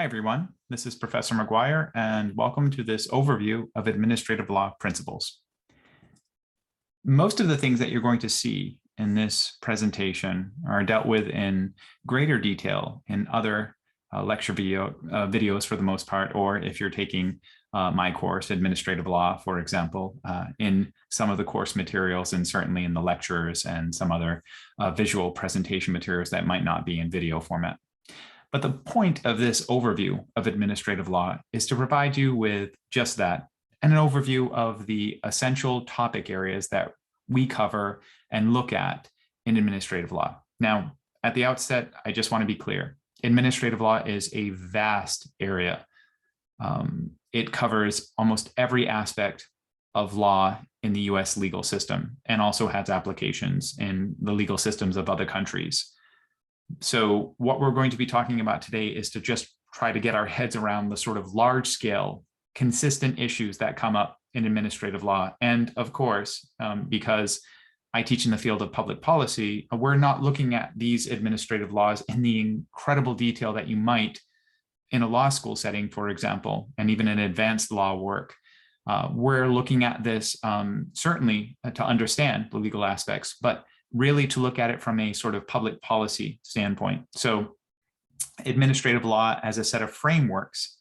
Hi, everyone. This is Professor McGuire, and welcome to this overview of administrative law principles. Most of the things that you're going to see in this presentation are dealt with in greater detail in other lecture videos for the most part, or if you're taking my course, Administrative Law, for example, in some of the course materials and certainly in the lectures and some other visual presentation materials that might not be in video format. But the point of this overview of administrative law is to provide you with just that, and an overview of the essential topic areas that we cover and look at in administrative law. Now, at the outset, I just want to be clear. Administrative law is a vast area. It covers almost every aspect of law in the US legal system and also has applications in the legal systems of other countries. So what we're going to be talking about today is to just try to get our heads around the sort of large scale, consistent issues that come up in administrative law. And of course, because I teach in the field of public policy, we're not looking at these administrative laws in the incredible detail that you might in a law school setting, for example, and even in advanced law work. We're looking at this certainly to understand the legal aspects, but really to look at it from a sort of public policy standpoint. So administrative law as a set of frameworks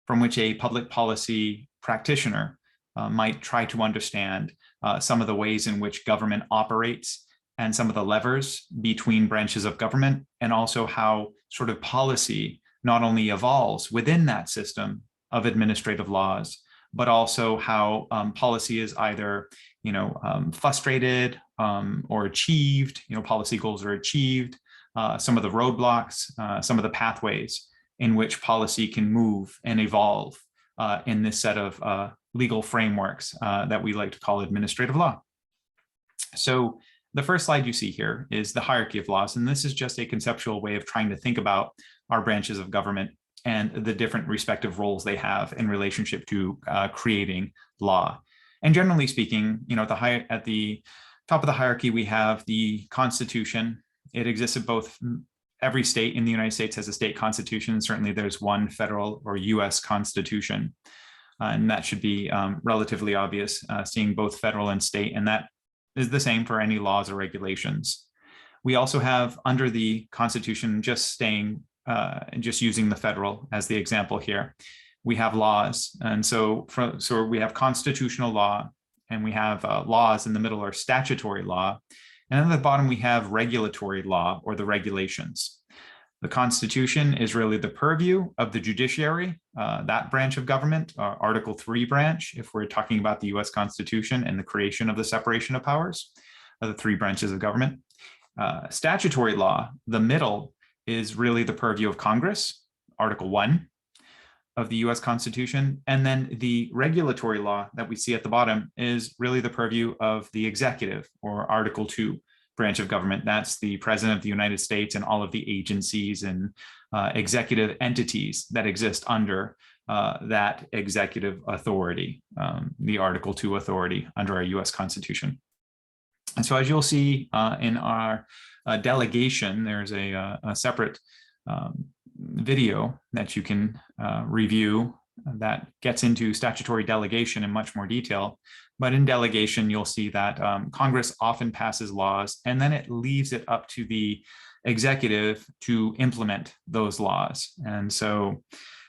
from which a public policy practitioner might try to understand some of the ways in which government operates and some of the levers between branches of government, and also how sort of policy not only evolves within that system of administrative laws, but also how policy is either frustrated or achieved, policy goals are achieved, some of the roadblocks, some of the pathways in which policy can move and evolve in this set of legal frameworks that we like to call administrative law. So the first slide you see here is the hierarchy of laws, and this is just a conceptual way of trying to think about our branches of government and the different respective roles they have in relationship to creating law. And generally speaking, at the top of the hierarchy, we have the Constitution. It exists in both. Every state in the United States has a state constitution. Certainly there's one federal or US Constitution. And that should be relatively obvious, seeing both federal and state. And that is the same for any laws or regulations. We also have under the Constitution, just using the federal as the example here, we have laws. And so we have constitutional law, and we have laws in the middle are statutory law. And then at the bottom, we have regulatory law, or the regulations. The Constitution is really the purview of the judiciary, that branch of government, Article 3 branch, if we're talking about the US Constitution and the creation of the separation of powers, the three branches of government. Statutory law, the middle, is really the purview of Congress, Article 1 of the US Constitution. And then the regulatory law that we see at the bottom is really the purview of the executive, or Article 2 branch of government. That's the President of the United States and all of the agencies and executive entities that exist under that executive authority, the Article 2 authority under our US Constitution. And so as you'll see in our delegation, there's a separate video that you can review that gets into statutory delegation in much more detail. But in delegation, you'll see that Congress often passes laws, and then it leaves it up to the executive to implement those laws. And so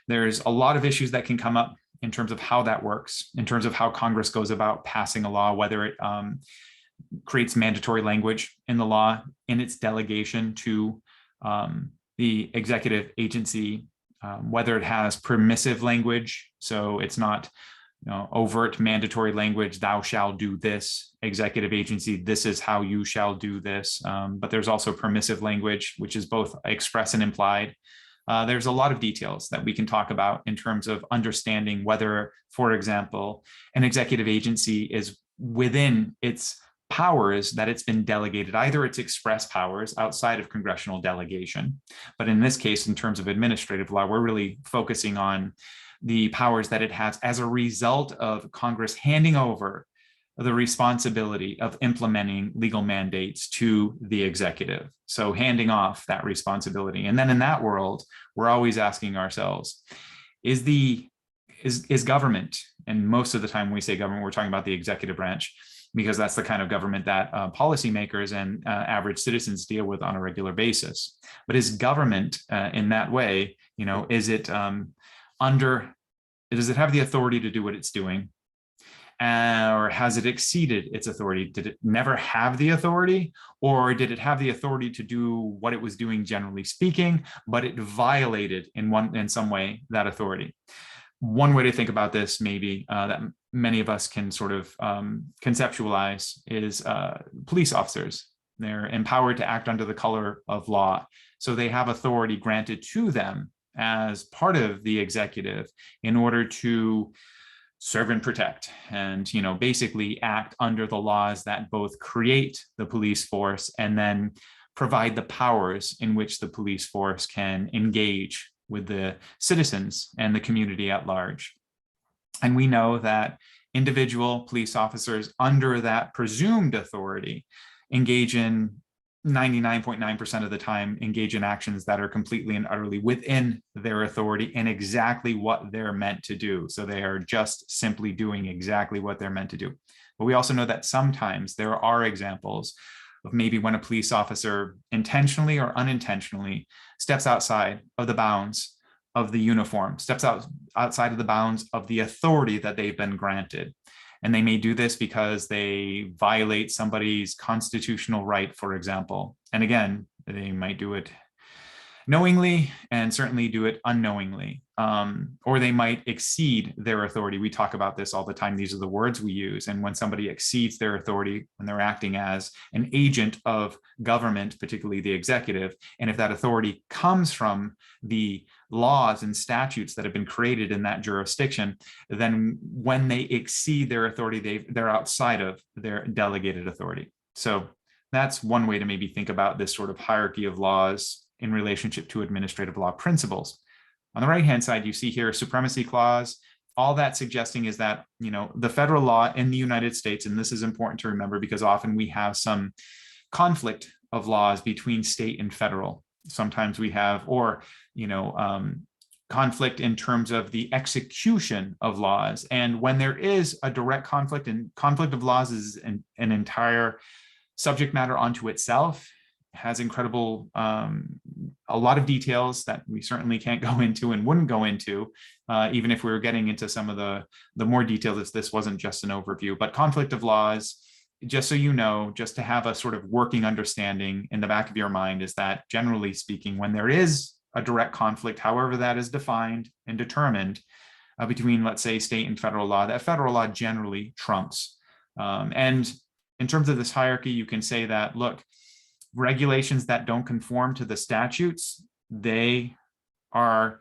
there's a lot of issues that can come up in terms of how that works, in terms of how Congress goes about passing a law, whether it creates mandatory language in the law in its delegation to the executive agency, whether it has permissive language, so it's not overt mandatory language, thou shalt do this, executive agency, this is how you shall do this, but there's also permissive language, which is both express and implied. There's a lot of details that we can talk about in terms of understanding whether, for example, an executive agency is within its powers that it's been delegated, either its express powers outside of congressional delegation. But in this case, in terms of administrative law, we're really focusing on the powers that it has as a result of Congress handing over the responsibility of implementing legal mandates to the executive. So handing off that responsibility. And then in that world, we're always asking ourselves, is government, and most of the time when we say government, we're talking about the executive branch, because that's the kind of government that policymakers and average citizens deal with on a regular basis. But is government in that way, does it have the authority to do what it's doing? Or has it exceeded its authority? Did it never have the authority? Or did it have the authority to do what it was doing, generally speaking, but it violated in some way that authority? One way to think about this, maybe that many of us can sort of conceptualize, is police officers. They're empowered to act under the color of law. So they have authority granted to them as part of the executive in order to serve and protect, and basically act under the laws that both create the police force and then provide the powers in which the police force can engage with the citizens and the community at large. And we know that individual police officers under that presumed authority engage in 99.9% of the time engage in actions that are completely and utterly within their authority and exactly what they're meant to do. So they are just simply doing exactly what they're meant to do. But we also know that sometimes there are examples of maybe when a police officer intentionally or unintentionally steps outside of the bounds of the uniform, steps outside of the bounds of the authority that they've been granted. And they may do this because they violate somebody's constitutional right, for example. And again, they might do it knowingly and certainly do it unknowingly, or they might exceed their authority. We talk about this all the time. These are the words we use. And when somebody exceeds their authority, when they're acting as an agent of government, particularly the executive, and if that authority comes from the laws and statutes that have been created in that jurisdiction, then when they exceed their authority, they're outside of their delegated authority. So that's one way to maybe think about this sort of hierarchy of laws in relationship to administrative law principles. On the right-hand side, you see here a supremacy clause. All that's suggesting is that, the federal law in the United States, and this is important to remember because often we have some conflict of laws between state and federal. Sometimes we have, conflict in terms of the execution of laws. And when there is a direct conflict, and conflict of laws is an entire subject matter unto itself, has incredible, a lot of details that we certainly can't go into and wouldn't go into, even if we were getting into some of the more details. This wasn't just an overview, but conflict of laws, just so you know, just to have a sort of working understanding in the back of your mind, is that generally speaking, when there is a direct conflict, however that is defined and determined, between, let's say, state and federal law, that federal law generally trumps. And in terms of this hierarchy, you can say that, look, regulations that don't conform to the statutes, they are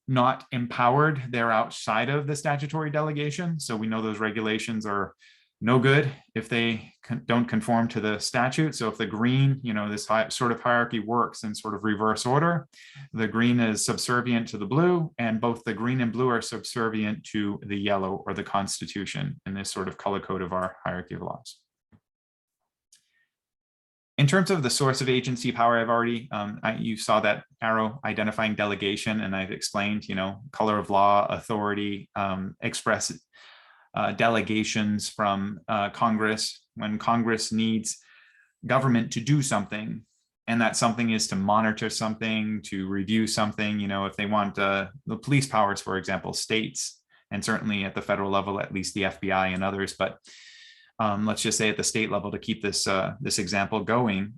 not empowered. They're outside of the statutory delegation. So we know those regulations are no good if they don't conform to the statute. So if the green, this sort of hierarchy works in sort of reverse order, the green is subservient to the blue, and both the green and blue are subservient to the yellow or the Constitution in this sort of color code of our hierarchy of laws. In terms of the source of agency power, I've already, you saw that arrow identifying delegation, and I've explained, color of law, authority, express delegations from Congress. When Congress needs government to do something, and that something is to monitor something, to review something, if they want the police powers, for example, states, and certainly at the federal level, at least the FBI and others, but let's just say at the state level, to keep this this example going,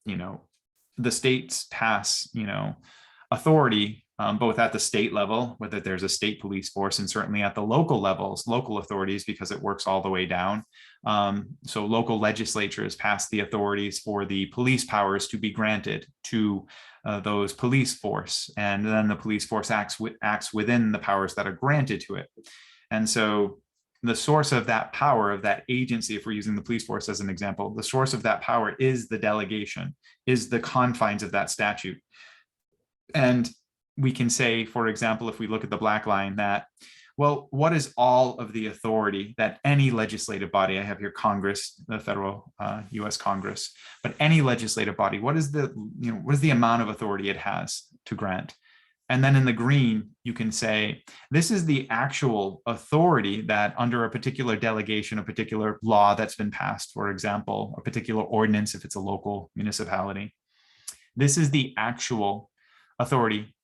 the states pass, authority both at the state level, whether there's a state police force, and certainly at the local levels, local authorities, because it works all the way down. So local legislatures pass the authorities for the police powers to be granted to those police force, and then the police force acts within the powers that are granted to it. And so the source of that power, of that agency, if we're using the police force as an example, the source of that power is the delegation, is the confines of that statute. And we can say, for example, if we look at the black line, that Well, what is all of the authority that any legislative body, I have here Congress, the federal US Congress, but any legislative body, what is the amount of authority it has to grant? And then in the green, you can say, this is the actual authority that under a particular delegation, a particular law that's been passed, for example, a particular ordinance, if it's a local municipality, this is the actual authority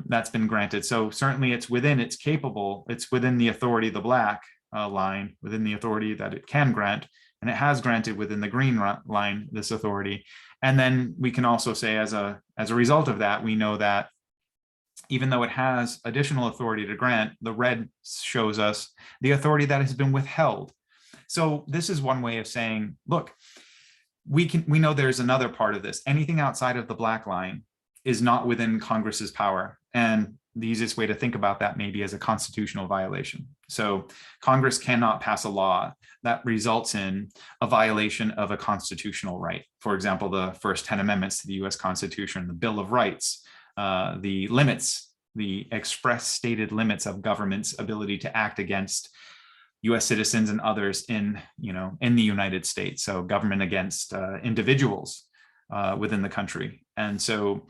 that's been granted. So certainly it's within the authority, the black line, within the authority that it can grant, and it has granted within the green line, this authority. And then we can also say as a result of that, we know that even though it has additional authority to grant, the red shows us the authority that has been withheld. So this is one way of saying, look, we know there's another part of this. Anything outside of the black line is not within Congress's power. And the easiest way to think about that maybe as a constitutional violation. So Congress cannot pass a law that results in a violation of a constitutional right. For example, the first 10 amendments to the US Constitution, the Bill of Rights, the limits, the express stated limits of government's ability to act against US citizens and others in the United States. So government against individuals within the country. And so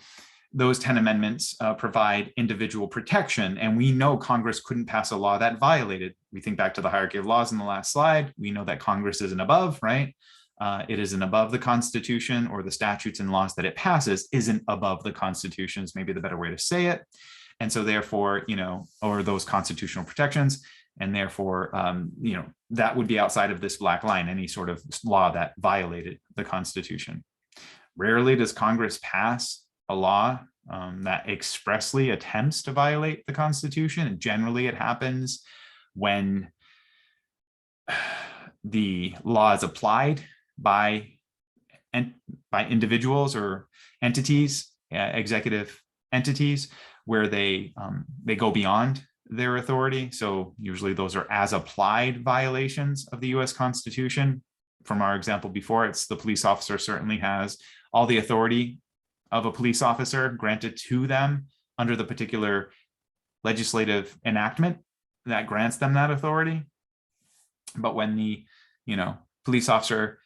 those 10 amendments provide individual protection. And we know Congress couldn't pass a law that violated. We think back to the hierarchy of laws in the last slide. We know that Congress isn't above, right? It isn't above the Constitution, or the statutes and laws that it passes isn't above the Constitution is maybe the better way to say it. And so therefore, or those constitutional protections, and therefore, that would be outside of this black line, any sort of law that violated the Constitution. Rarely does Congress pass a law that expressly attempts to violate the Constitution. And generally it happens when the law is applied by individuals or entities, executive entities, where they go beyond their authority. So usually those are as applied violations of the US Constitution. From our example before, it's the police officer certainly has all the authority of a police officer granted to them under the particular legislative enactment that grants them that authority. But when the police officer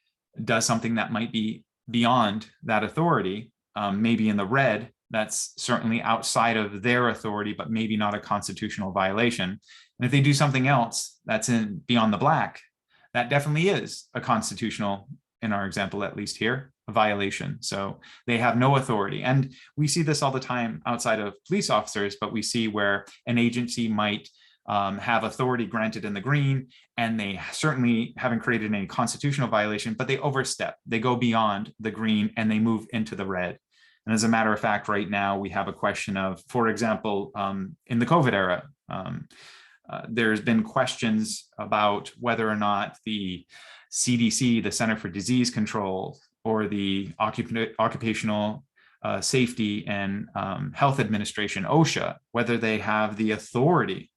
does something that might be beyond that authority, maybe in the red, that's certainly outside of their authority, but maybe not a constitutional violation. And if they do something else that's beyond the black, that definitely is a constitutional, in our example, at least here, a violation. So they have no authority. And we see this all the time outside of police officers, but we see where an agency might have authority granted in the green, and they certainly haven't created any constitutional violation, but they overstep, they go beyond the green and they move into the red. And as a matter of fact, right now we have a question of, for example, in the COVID era, there's been questions about whether or not the CDC, the Center for Disease Control, or the Occupational Safety and Health Administration, OSHA, whether they have the authority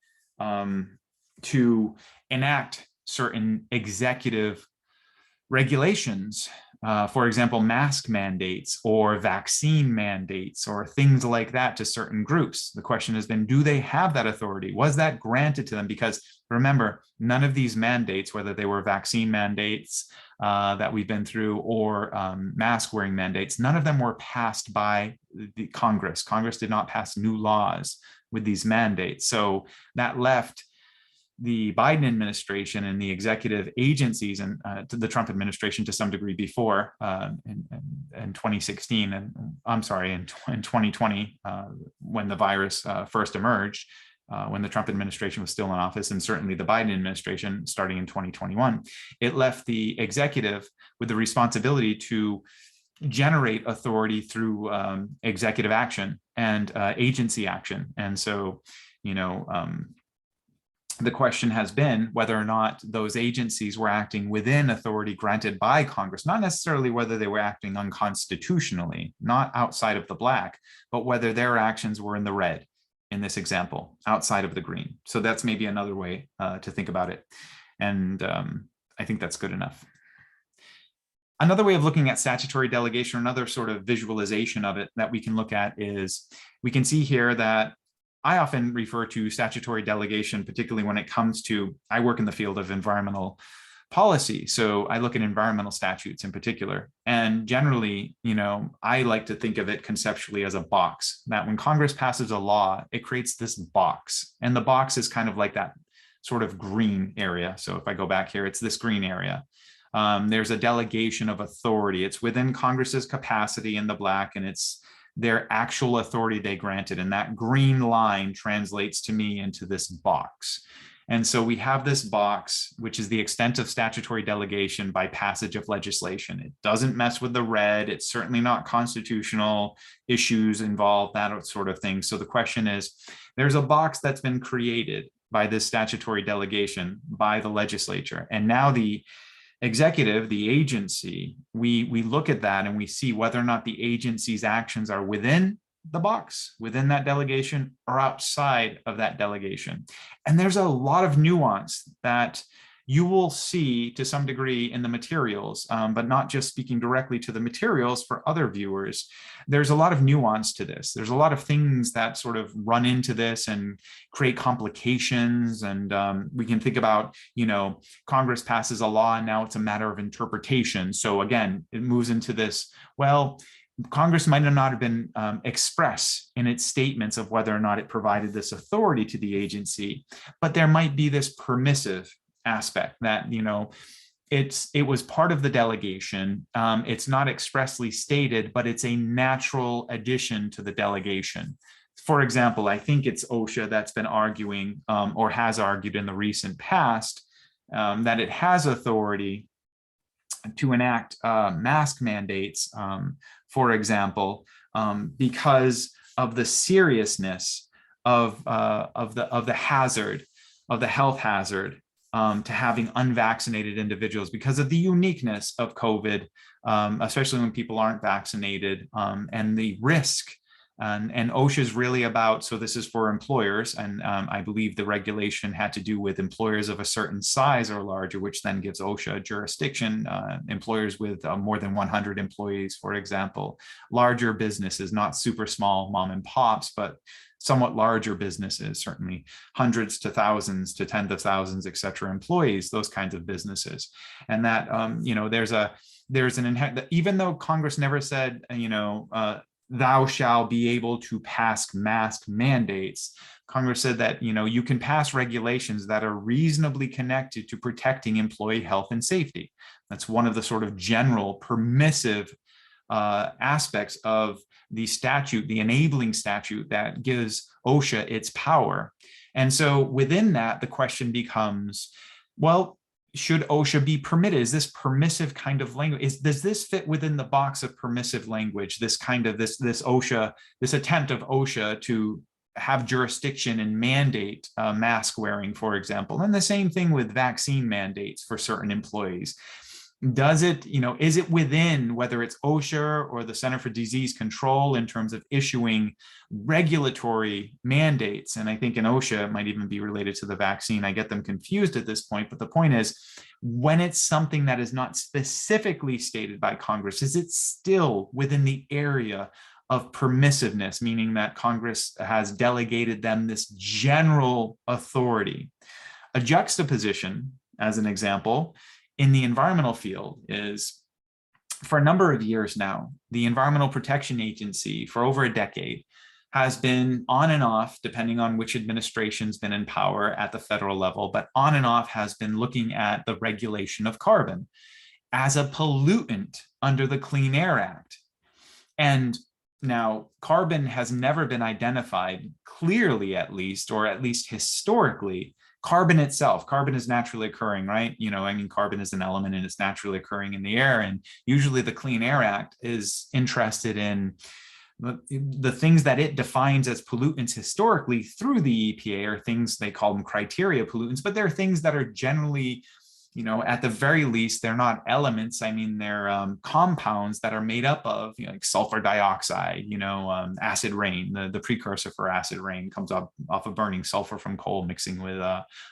to enact certain executive regulations, for example, mask mandates or vaccine mandates or things like that to certain groups. The question has been, do they have that authority? Was that granted to them? Because remember, none of these mandates, whether they were vaccine mandates that we've been through or mask wearing mandates, none of them were passed by the Congress. Congress did not pass new laws with these mandates. So that left the Biden administration and the executive agencies and the Trump administration to some degree before in 2016, and I'm sorry, in 2020, when the virus first emerged, when the Trump administration was still in office, and certainly the Biden administration starting in 2021, it left the executive with the responsibility to generate authority through executive action and agency action. And so, the question has been whether or not those agencies were acting within authority granted by Congress, not necessarily whether they were acting unconstitutionally, not outside of the black, but whether their actions were in the red in this example, outside of the green. So that's maybe another way to think about it. And I think that's good enough. Another way of looking at statutory delegation, another sort of visualization of it that we can look at is, we can see here that I often refer to statutory delegation, particularly when it comes to, I work in the field of environmental policy. So I look at environmental statutes in particular. And generally, I like to think of it conceptually as a box, that when Congress passes a law, it creates this box. And the box is kind of like that sort of green area. So if I go back here, it's this green area. There's a delegation of authority. It's within Congress's capacity in the black, and it's their actual authority they granted. And that green line translates to me into this box. And so we have this box, which is the extent of statutory delegation by passage of legislation. It doesn't mess with the red. It's certainly not constitutional issues involved, that sort of thing. So the question is, there's a box that's been created by this statutory delegation by the legislature. And now the executive, the agency, we look at that and we see whether or not the agency's actions are within the box, within that delegation, or outside of that delegation. And there's a lot of nuance that you will see to some degree in the materials, but not just speaking directly to the materials for other viewers. There's a lot of nuance to this. There's a lot of things that sort of run into this and create complications. And we can think about, Congress passes a law and now it's a matter of interpretation. So again, it moves into this, well, Congress might not have been express in its statements of whether or not it provided this authority to the agency, but there might be this permissive aspect that, it was part of the delegation. It's not expressly stated, but it's a natural addition to the delegation. For example, I think it's OSHA that's been arguing or has argued in the recent past that it has authority to enact mask mandates, for example, because of the seriousness of the hazard, of the health hazard to having unvaccinated individuals, because of the uniqueness of COVID, especially when people aren't vaccinated, and the risk. And OSHA is really about, so this is for employers, and I believe the regulation had to do with employers of a certain size or larger, which then gives OSHA jurisdiction, employers with more than 100 employees, for example, larger businesses, not super small mom and pops, but somewhat larger businesses, certainly hundreds to thousands to tens of thousands, et cetera, employees, those kinds of businesses. And that, there's an inherent, even though Congress never said, thou shall be able to pass mask mandates, Congress said that, you can pass regulations that are reasonably connected to protecting employee health and safety. That's one of the sort of general permissive aspects of the statute, the enabling statute that gives OSHA its power. And so within that, the question becomes, well, should OSHA be permitted? Is this permissive kind of language? Does this fit within the box of permissive language? This kind of this OSHA, this attempt of OSHA to have jurisdiction and mandate mask wearing, for example, and the same thing with vaccine mandates for certain employees. Does it, is it within, whether it's OSHA or the Center for Disease Control, in terms of issuing regulatory mandates? And I think in OSHA, it might even be related to the vaccine. I get them confused at this point, but the point is, when it's something that is not specifically stated by Congress, is it still within the area of permissiveness, meaning that Congress has delegated them this general authority? A juxtaposition, as an example, in the environmental field is, for a number of years now, the Environmental Protection Agency, for over a decade, has been on and off, depending on which administration's been in power at the federal level, but on and off has been looking at the regulation of carbon as a pollutant under the Clean Air Act. And now, carbon has never been identified clearly, at least, or at least historically. Carbon itself, carbon is naturally occurring, right? Carbon is an element and it's naturally occurring in the air. And usually the Clean Air Act is interested in the things that it defines as pollutants historically through the EPA, are things, they call them criteria pollutants, but they're things that are generally at the very least, they're not elements. I mean, they're compounds that are made up of, like sulfur dioxide, acid rain. The precursor for acid rain comes up off of burning sulfur from coal mixing with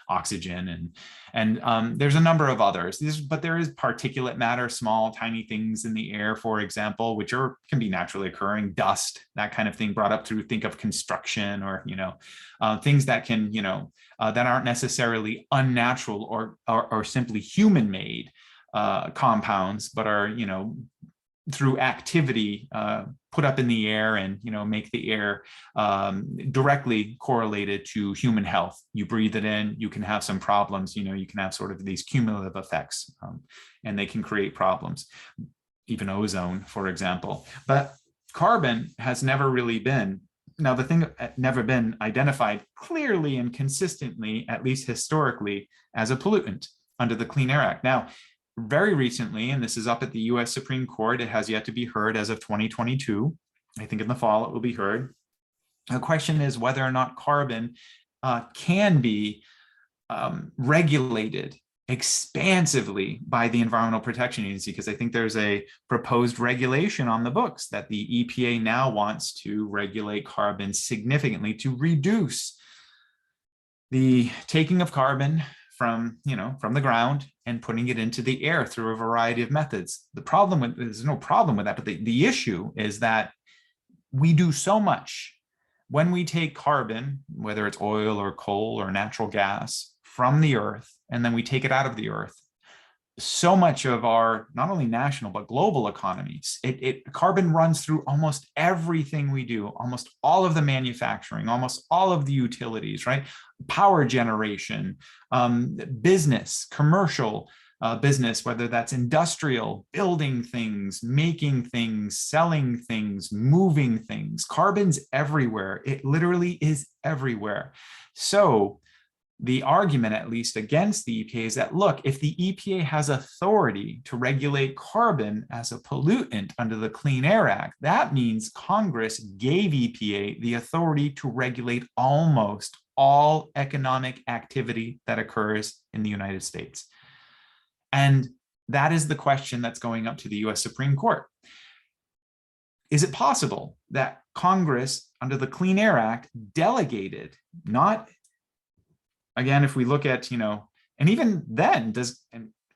oxygen, and there's a number of others. But there is particulate matter, small, tiny things in the air, for example, which can be naturally occurring, dust, that kind of thing brought up through think of construction, or things that can that aren't necessarily unnatural or simply human-made compounds, but are through activity put up in the air and make the air directly correlated to human health. You breathe it in, you can have some problems. You can have sort of these cumulative effects, and they can create problems. Even ozone, for example. But carbon has never really been. Now, the thing never been identified clearly and consistently, at least historically, as a pollutant under the Clean Air Act. Now, very recently, and this is up at the US Supreme Court, it has yet to be heard as of 2022. I think in the fall it will be heard. The question is whether or not carbon can be regulated expansively by the Environmental Protection Agency, because I think there's a proposed regulation on the books that the EPA now wants to regulate carbon significantly to reduce the taking of carbon from the ground and putting it into the air through a variety of methods. There's no problem with that, but the issue is that we do so much when we take carbon, whether it's oil or coal or natural gas, from the earth, and then we take it out of the earth. So much of our, not only national, but global economies, carbon runs through almost everything we do, almost all of the manufacturing, almost all of the utilities, right? Power generation, business, commercial business, whether that's industrial, building things, making things, selling things, moving things. Carbon's everywhere. It literally is everywhere. So the argument, at least against the EPA, is that, look, if the EPA has authority to regulate carbon as a pollutant under the Clean Air Act, that means Congress gave EPA the authority to regulate almost all economic activity that occurs in the United States. And that is the question that's going up to the US Supreme Court. Is it possible that Congress, under the Clean Air Act, delegated, not, again, if we look at, and even then,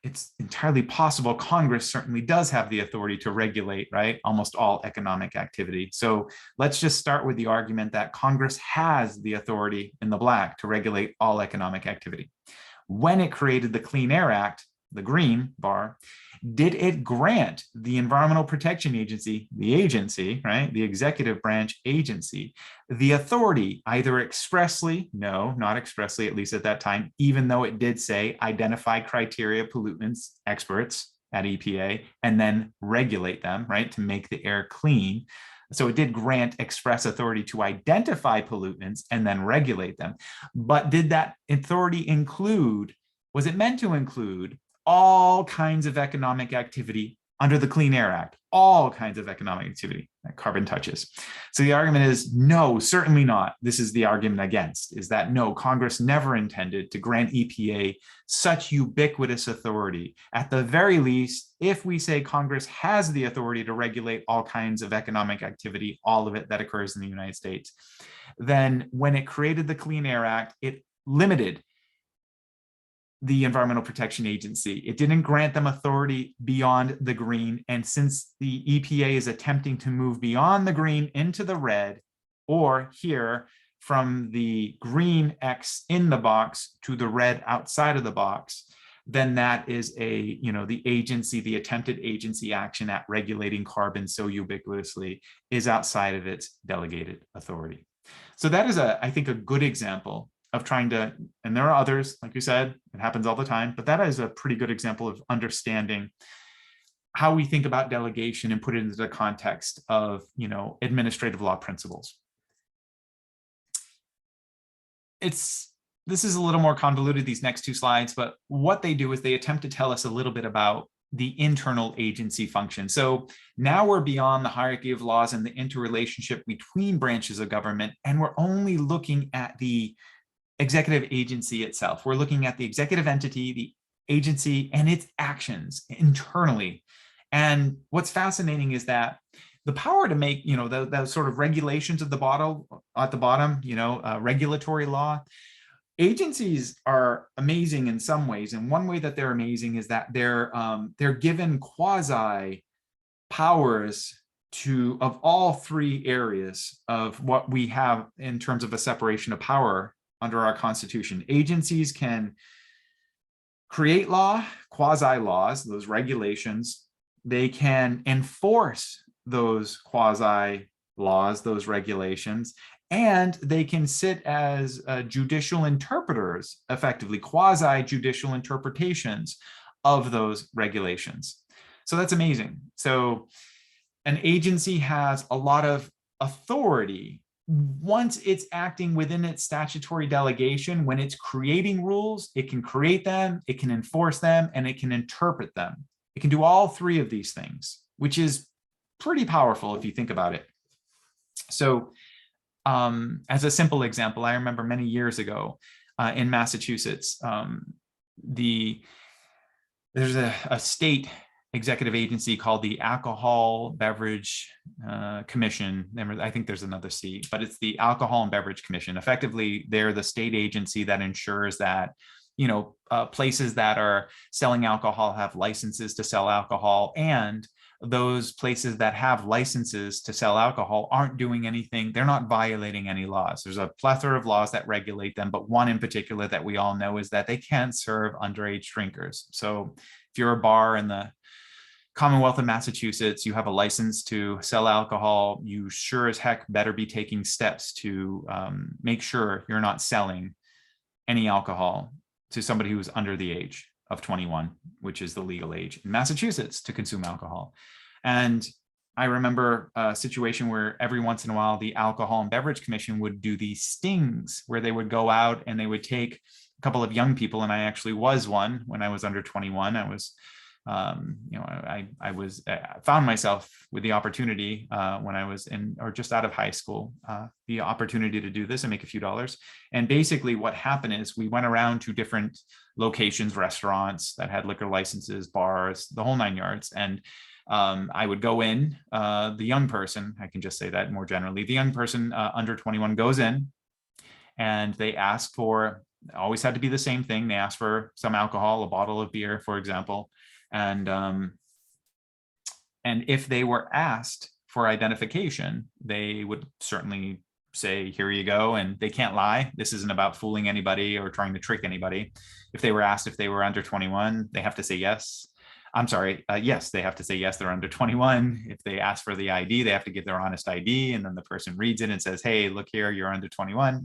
it's entirely possible Congress certainly does have the authority to regulate, right, almost all economic activity. So let's just start with the argument that Congress has the authority in the black to regulate all economic activity. When it created the Clean Air Act, the green bar, did it grant the Environmental Protection Agency, the agency, right, the executive branch agency, the authority either expressly, no, not expressly, at least at that time, even though it did say identify criteria pollutants, experts at EPA, and then regulate them, right, to make the air clean. So it did grant express authority to identify pollutants and then regulate them. But did that authority include, was it meant to include all kinds of economic activity under the Clean Air Act, all kinds of economic activity that carbon touches? So the argument is no, certainly not. This is the argument against, is that no, Congress never intended to grant EPA such ubiquitous authority. At the very least, if we say Congress has the authority to regulate all kinds of economic activity, all of it that occurs in the United States, then when it created the Clean Air Act, it limited the Environmental Protection Agency. It didn't grant them authority beyond the green. And since the EPA is attempting to move beyond the green into the red, or here from the green X in the box to the red outside of the box, then that is the agency, the attempted agency action at regulating carbon so ubiquitously is outside of its delegated authority. So that is, I think, a good example of trying to, and there are others, like you said, it happens all the time, but that is a pretty good example of understanding how we think about delegation and put it into the context of, administrative law principles. This is a little more convoluted, these next two slides, but what they do is they attempt to tell us a little bit about the internal agency function. So now we're beyond the hierarchy of laws and the interrelationship between branches of government, and we're only looking at the executive agency itself. We're looking at the executive entity, the agency and its actions internally. And what's fascinating is that the power to make, the sort of regulations at the bottom, regulatory law, agencies are amazing in some ways. And one way that they're amazing is that they're given quasi powers of all three areas of what we have in terms of a separation of power under our Constitution. Agencies can create law, quasi laws, those regulations. They can enforce those quasi laws, those regulations, and they can sit as judicial interpreters, effectively quasi judicial interpretations of those regulations. So that's amazing. So an agency has a lot of authority once it's acting within its statutory delegation. When it's creating rules, it can create them, it can enforce them, and it can interpret them. It can do all three of these things, which is pretty powerful if you think about it. So as a simple example, I remember many years ago in Massachusetts, there's a state executive agency called the Alcohol Beverage Commission. I think there's another C, but it's the Alcohol and Beverage Commission. Effectively, they're the state agency that ensures that places that are selling alcohol have licenses to sell alcohol, and those places that have licenses to sell alcohol aren't doing anything. They're not violating any laws. There's a plethora of laws that regulate them, but one in particular that we all know is that they can't serve underage drinkers. So if you're a bar in the Commonwealth of Massachusetts, you have a license to sell alcohol, you sure as heck better be taking steps to make sure you're not selling any alcohol to somebody who's under the age of 21, which is the legal age in Massachusetts to consume alcohol. And I remember a situation where every once in a while, the Alcohol and Beverage Commission would do these stings where they would go out and they would take a couple of young people, and I actually was one when I was under 21. I was found myself with the opportunity when I was in or just out of high school, the opportunity to do this and make a few dollars. And basically what happened is we went around to different locations, restaurants that had liquor licenses, bars, the whole nine yards. And I would go in, the young person, I can just say that more generally, the young person under 21 goes in and they ask for, always had to be the same thing. They ask for some alcohol, a bottle of beer, for example. And if they were asked for identification, they would certainly say, here you go. And they can't lie. This isn't about fooling anybody or trying to trick anybody. If they were asked if they were under 21, they have to say yes. I'm sorry, yes, they have to say yes, they're under 21. If they ask for the ID, they have to give their honest ID, and then the person reads it and says, hey, look here, you're under 21.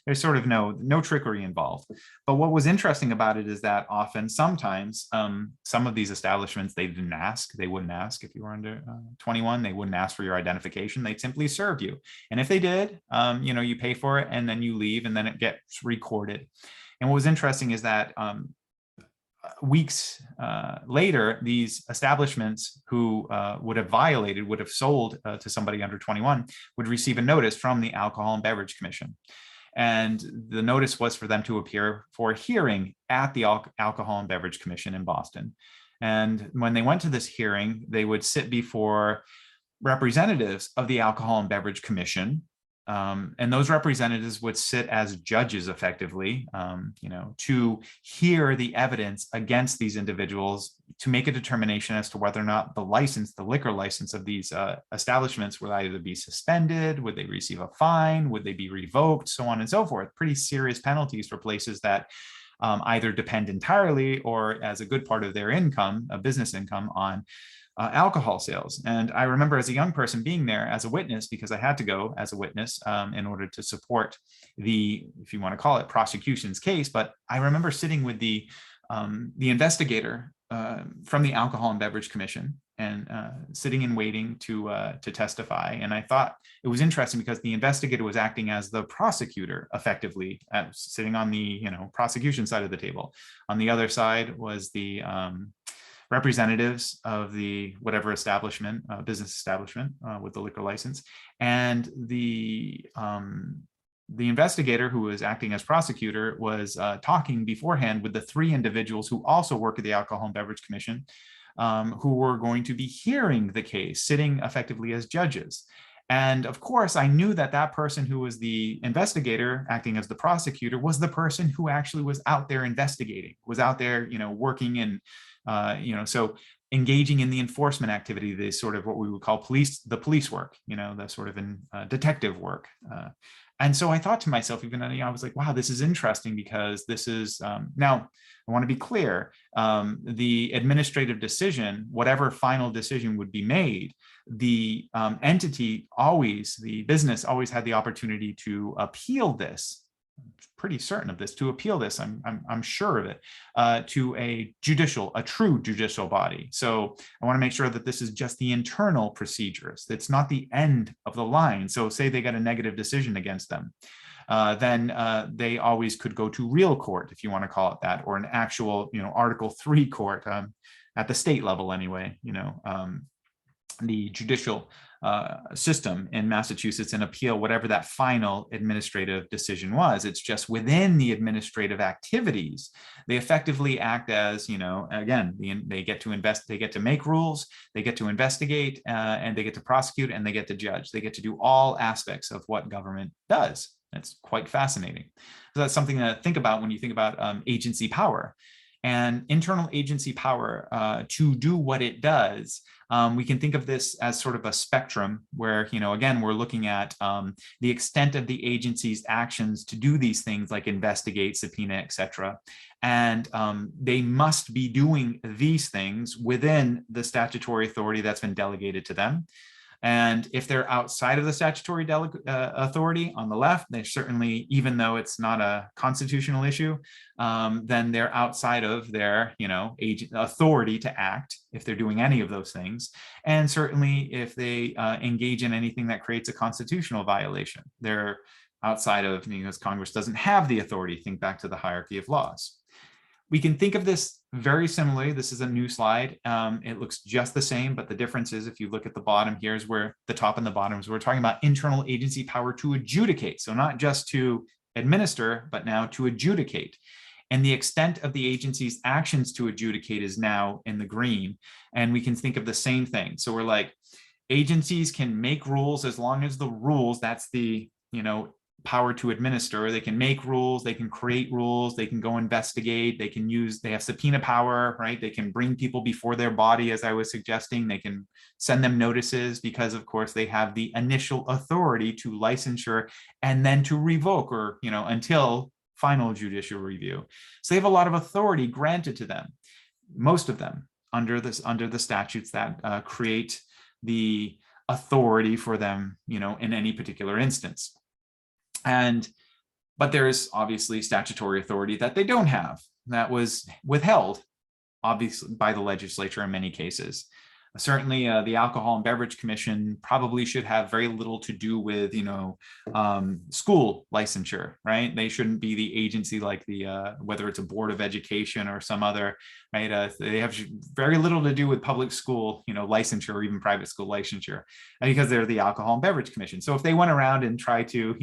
There's sort of no trickery involved. But what was interesting about it is that sometimes some of these establishments, they wouldn't ask if you were under 21, they wouldn't ask for your identification, they'd simply serve you. And if they did, you pay for it and then you leave and then it gets recorded. And what was interesting is that weeks later, these establishments who would have sold to somebody under 21 would receive a notice from the Alcohol and Beverage Commission. And the notice was for them to appear for a hearing at the Alcohol and Beverage Commission in Boston. And when they went to this hearing, they would sit before representatives of the Alcohol and Beverage Commission. And those representatives would sit as judges effectively, to hear the evidence against these individuals to make a determination as to whether or not the liquor license of these establishments would either be suspended, would they receive a fine, would they be revoked, so on and so forth. Pretty serious penalties for places that either depend entirely or as a good part of their income, a business income, on alcohol sales. And I remember as a young person being there as a witness, because I had to go as a witness in order to support the, if you want to call it, prosecution's case. But I remember sitting with the investigator from the Alcohol and Beverage Commission and sitting and waiting to testify. And I thought it was interesting because the investigator was acting as the prosecutor, effectively, sitting on the prosecution side of the table. On the other side was the representatives of the whatever establishment, business establishment with the liquor license, and the the investigator who was acting as prosecutor was talking beforehand with the 3 individuals who also work at the Alcohol and Beverage Commission, who were going to be hearing the case, sitting effectively as judges. And of course, I knew that that person who was the investigator acting as the prosecutor was the person who actually was out there investigating, was out there, working in, so engaging in the enforcement activity, the sort of what we would call the police work, the sort of detective work. And so I thought to myself, even, I was like, wow, this is interesting, because this is, now I want to be clear, the administrative decision, whatever final decision would be made, the entity always, the business always had the opportunity to appeal this. I'm pretty certain of this, to appeal this, I'm sure of it, to a true judicial body. So I want to make sure that this is just the internal procedures. It's not the end of the line. So say they got a negative decision against them, then they always could go to real court, if you want to call it that, or an actual, Article 3 court, at the state level anyway, the judicial system in Massachusetts, and appeal whatever that final administrative decision was. It's just within the administrative activities, they effectively act as, again, they get to invest, they get to make rules, they get to investigate, and they get to prosecute, and they get to judge. They get to do all aspects of what government does. It's quite fascinating. So that's something to think about when you think about agency power. And internal agency power to do what it does. We can think of this as sort of a spectrum where, again, we're looking at the extent of the agency's actions to do these things like investigate, subpoena, etc. And they must be doing these things within the statutory authority that's been delegated to them. And if they're outside of the statutory authority on the left, they certainly, even though it's not a constitutional issue, then they're outside of their, authority to act if they're doing any of those things. And certainly if they engage in anything that creates a constitutional violation, they're outside of, because Congress doesn't have the authority. Think back to the hierarchy of laws. We can think of this very similarly. This is a new slide. It looks just the same, but the difference is, if you look at the bottom, here's where the top and the bottom is. We're talking about internal agency power to adjudicate. So not just to administer, but now to adjudicate. And the extent of the agency's actions to adjudicate is now in the green. And we can think of the same thing. So we're like, agencies can make rules as long as the rules, that's the, power to administer. They can make rules, they can create rules, they can go investigate, they have subpoena power, right? They can bring people before their body, as I was suggesting. They can send them notices because, of course, they have the initial authority to licensure and then to revoke, or, until final judicial review. So they have a lot of authority granted to them, most of them under the statutes that create the authority for them, in any particular instance. But there's obviously statutory authority that they don't have, that was withheld, obviously, by the legislature in many cases. Certainly, the Alcohol and Beverage Commission probably should have very little to do with, school licensure, right? They shouldn't be the agency like the, whether it's a board of education or some other, right? They have very little to do with public school, licensure, or even private school licensure, because they're the Alcohol and Beverage Commission. So if they went around and tried to,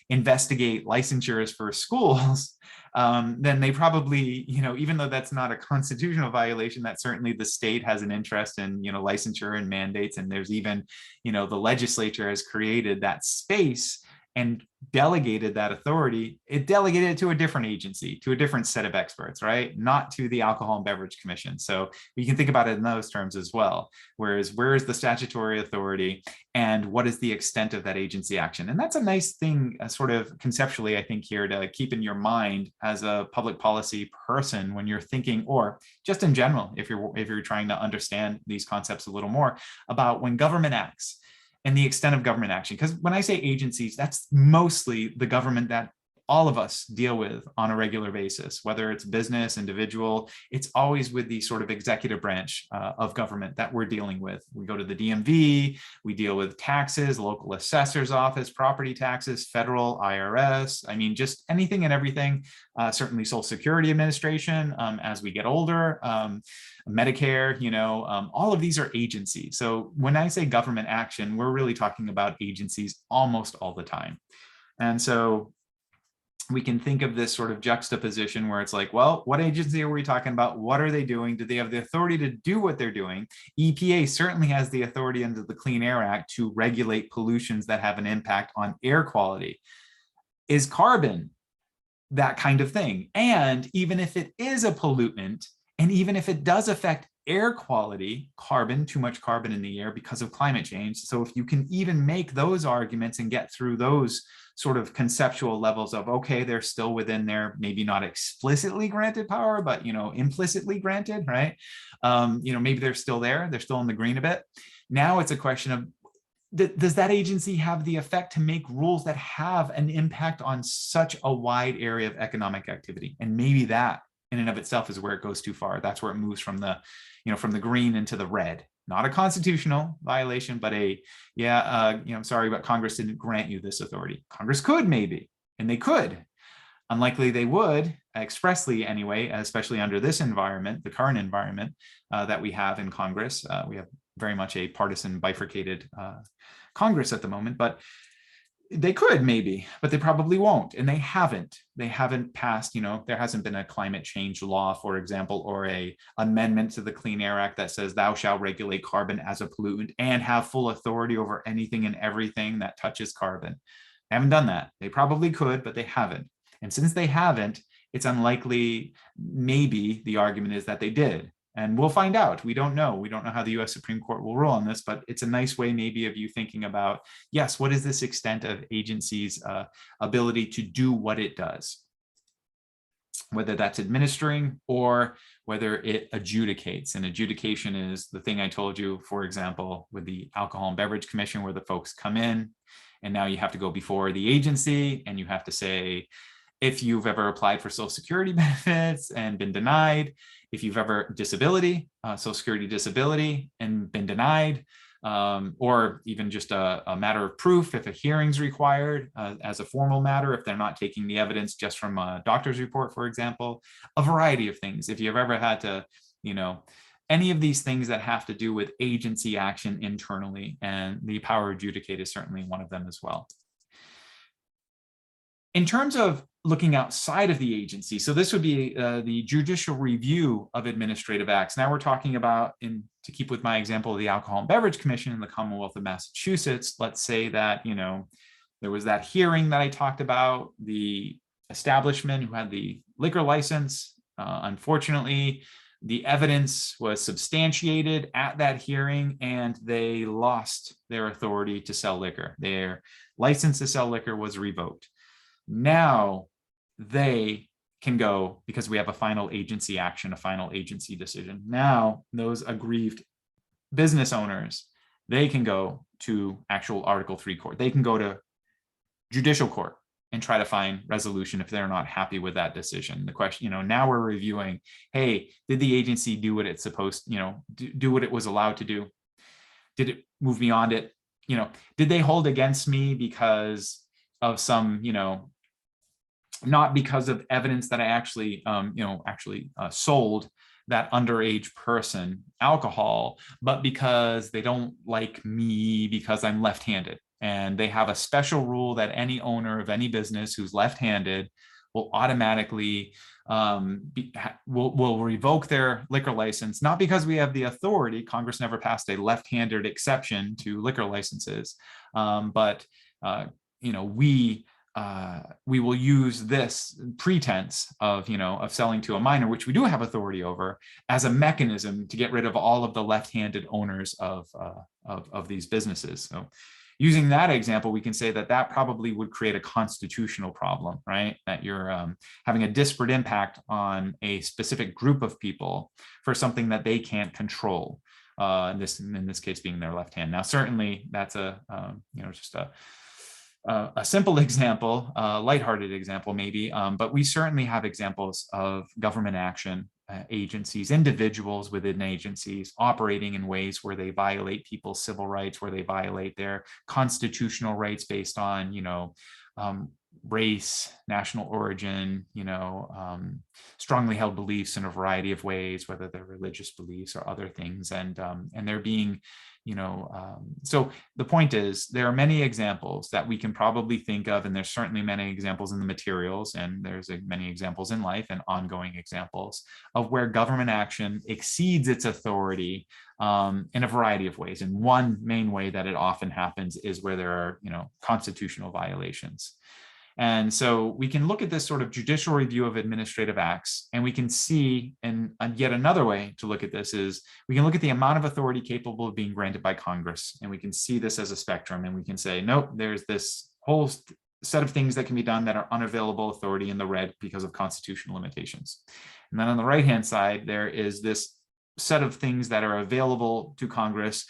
investigate licensures for schools, then they probably, even though that's not a constitutional violation, that certainly the state has an interest in, licensure and mandates. And there's even, the legislature has created that space and delegated that authority. It delegated it to a different agency, to a different set of experts, right? Not to the Alcohol and Beverage Commission. So you can think about it in those terms as well. Whereas, where is the statutory authority and what is the extent of that agency action? And that's a nice thing, sort of conceptually, I think, here to keep in your mind as a public policy person when you're thinking, or just in general, if you're trying to understand these concepts a little more, about when government acts and the extent of government action. Because when I say agencies, that's mostly the government that all of us deal with on a regular basis, whether it's business, individual. It's always with the sort of executive branch of government that we're dealing with. We go to the DMV, we deal with taxes, local assessor's office, property taxes, federal, IRS. I mean, just anything and everything. Certainly Social Security Administration as we get older, Medicare, all of these are agencies. So when I say government action, we're really talking about agencies almost all the time. And so we can think of this sort of juxtaposition where it's like, well, what agency are we talking about? What are they doing? Do they have the authority to do what they're doing? EPA certainly has the authority under the Clean Air Act to regulate pollutions that have an impact on air quality. Is carbon that kind of thing? And even if it is a pollutant, and even if it does affect air quality, carbon, too much carbon in the air because of climate change. So if you can even make those arguments and get through those sort of conceptual levels of, okay, they're still within their maybe not explicitly granted power, but, you know, implicitly granted, right? You know, maybe they're still there, they're still in the green a bit. Now it's a question of, does that agency have the effect to make rules that have an impact on such a wide area of economic activity? And maybe that in and of itself is where it goes too far. That's where it moves from the, you know, from the green into the red. Not a constitutional violation, but a, yeah, you know, I'm sorry, but Congress didn't grant you this authority. Congress could maybe, and they could. Unlikely they would expressly anyway, especially under this environment, the current environment that we have in Congress. We have very much a partisan bifurcated Congress at the moment, but they could maybe, but they probably won't. And they haven't passed, you know, there hasn't been a climate change law, for example, or a amendment to the Clean Air Act that says thou shalt regulate carbon as a pollutant and have full authority over anything and everything that touches carbon. They haven't done that. They probably could, but they haven't. And since they haven't, it's unlikely, maybe the argument is that they did. And we'll find out. We don't know. We don't know how the US Supreme Court will rule on this, but it's a nice way maybe of you thinking about, yes, what is this extent of agency's ability to do what it does? Whether that's administering or whether it adjudicates. And adjudication is the thing I told you, for example, with the Alcohol and Beverage Commission, where the folks come in and now you have to go before the agency and you have to say, if you've ever applied for Social Security benefits and been denied, if you've ever disability, Social Security disability and been denied, or even just a matter of proof if a hearing's required as a formal matter, if they're not taking the evidence just from a doctor's report, for example, a variety of things. If you've ever had to, you know, any of these things that have to do with agency action internally, and the power to adjudicate is certainly one of them as well. In terms of looking outside of the agency, so this would be the judicial review of administrative acts. Now we're talking about, to keep with my example of the Alcohol and Beverage Commission in the Commonwealth of Massachusetts, let's say that, you know, there was that hearing that I talked about, the establishment who had the liquor license. Unfortunately, the evidence was substantiated at that hearing and they lost their authority to sell liquor. Their license to sell liquor was revoked. Now they can go, because we have a final agency action, a final agency decision. Now those aggrieved business owners, they can go to actual Article 3 court. They can go to judicial court and try to find resolution if they're not happy with that decision. The question, you know, now we're reviewing, hey, did the agency do what it's supposed, you know, do what it was allowed to do? Did it move beyond it? You know, did they hold against me because of some, you know, not because of evidence that I actually, sold that underage person alcohol, but because they don't like me because I'm left-handed. And they have a special rule that any owner of any business who's left-handed will automatically will revoke their liquor license, not because we have the authority. Congress never passed a left-handed exception to liquor licenses, but you know, we will use this pretense of, you know, of selling to a minor, which we do have authority over, as a mechanism to get rid of all of the left-handed owners of these businesses. So using that example, we can say that that probably would create a constitutional problem, right? That you're having a disparate impact on a specific group of people for something that they can't control. In this case being their left hand. Now, certainly that's a, you know, just a simple example, a lighthearted example maybe, but we certainly have examples of government action, agencies, individuals within agencies operating in ways where they violate people's civil rights, where they violate their constitutional rights based on, you know, race, national origin, you know, strongly held beliefs in a variety of ways, whether they're religious beliefs or other things, and they're being, so the point is there are many examples that we can probably think of, and there's certainly many examples in the materials, and there's many examples in life and ongoing examples of where government action exceeds its authority in a variety of ways. And one main way that it often happens is where there are, constitutional violations. And so we can look at this sort of judicial review of administrative acts, and we can see, and yet another way to look at this is we can look at the amount of authority capable of being granted by Congress, and we can see this as a spectrum, and we can say, nope, there's this whole set of things that can be done that are unavailable authority in the red because of constitutional limitations. And then on the right-hand side, there is this set of things that are available to Congress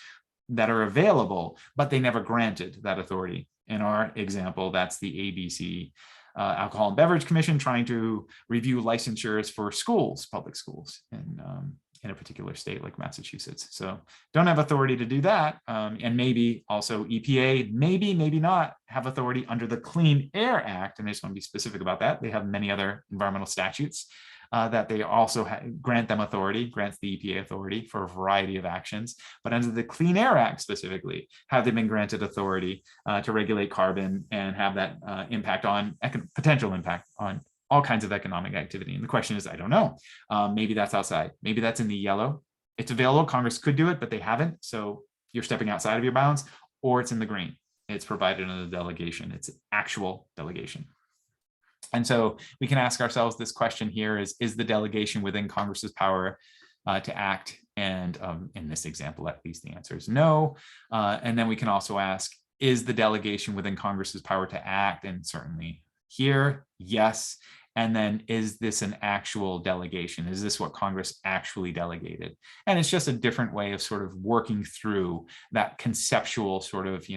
that are available, but they never granted that authority. In our example, that's the ABC, Alcohol and Beverage Commission, trying to review licensures for schools, public schools, in a particular state like Massachusetts. So don't have authority to do that. And maybe also EPA, maybe not have authority under the Clean Air Act. And I just want to be specific about that. They have many other environmental statutes that they also grants the EPA authority for a variety of actions. But under the Clean Air Act specifically, have they been granted authority to regulate carbon and have that potential impact on all kinds of economic activity? And the question is, I don't know. Maybe that's outside. Maybe that's in the yellow. It's available. Congress could do it, but they haven't. So you're stepping outside of your bounds, or it's in the green. It's provided in the delegation. It's actual delegation. And so we can ask ourselves this question here is the delegation within Congress's power to act? And in this example, at least the answer is no. And then we can also ask, is the delegation within Congress's power to act? And certainly here, yes. And then is this an actual delegation? Is this what Congress actually delegated? And it's just a different way of sort of working through that conceptual sort of,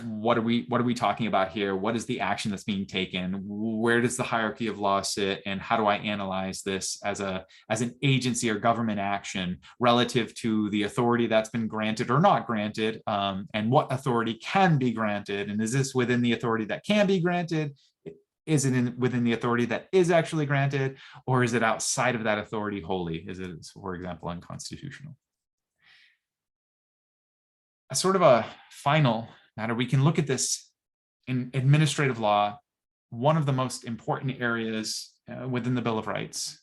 what are we talking about here? What is the action that's being taken? Where does the hierarchy of law sit? And how do I analyze this as an agency or government action relative to the authority that's been granted or not granted? And what authority can be granted? And is this within the authority that can be granted? Is it within the authority that is actually granted? Or is it outside of that authority wholly? Is it, for example, unconstitutional? A sort of a final matter, we can look at this in administrative law. One of the most important areas within the Bill of Rights,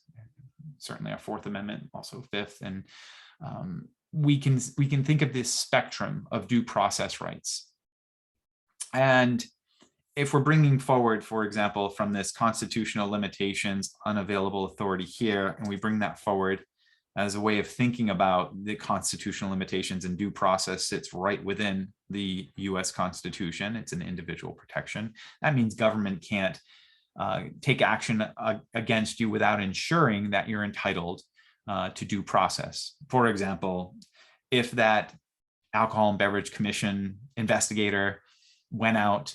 certainly our Fourth Amendment, also Fifth, and we can think of this spectrum of due process rights. And if we're bringing forward, for example, from this constitutional limitations, unavailable authority here, and we bring that forward as a way of thinking about the constitutional limitations and due process sits right within the US Constitution. It's an individual protection. That means government can't take action against you without ensuring that you're entitled to due process. For example, if that Alcohol and Beverage Commission investigator went out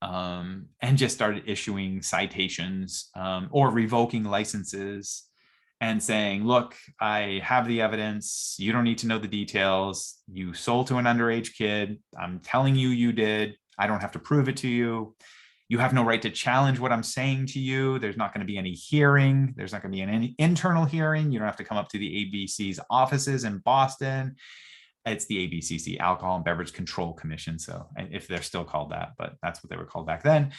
and just started issuing citations or revoking licenses and saying, look, I have the evidence, you don't need to know the details, you sold to an underage kid, I'm telling you you did, I don't have to prove it to you, you have no right to challenge what I'm saying to you, there's not going to be any hearing, there's not going to be any internal hearing, you don't have to come up to the ABC's offices in Boston. It's the ABCC, Alcohol and Beverage Control Commission. So if they're still called that, but that's what they were called back then.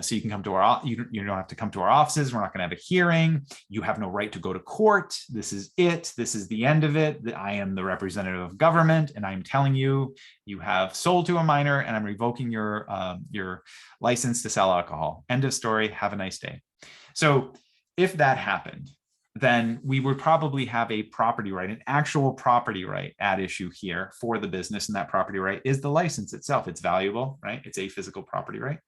So you can come to you don't have to come to our offices. We're not going to have a hearing. You have no right to go to court. This is it. This is the end of it. I am the representative of government, and I'm telling you, you have sold to a minor, and I'm revoking your license to sell alcohol. End of story. Have a nice day. So if that happened, then we would probably have a property right, an actual property right at issue here for the business. And that property right is the license itself. It's valuable, right? It's a physical property right.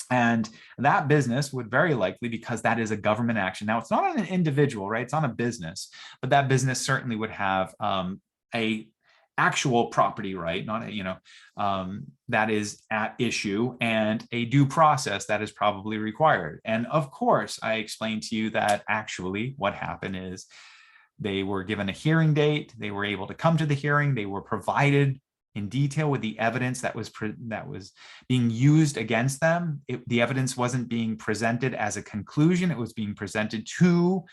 And that business would very likely, because that is a government action. Now, it's not on an individual, right? It's on a business, but that business certainly would have a actual property right, not a, that is at issue, and a due process that is probably required. And of course, I explained to you that actually what happened is they were given a hearing date, they were able to come to the hearing, they were provided in detail with the evidence that was being used against them. The evidence wasn't being presented as a conclusion, it was being presented to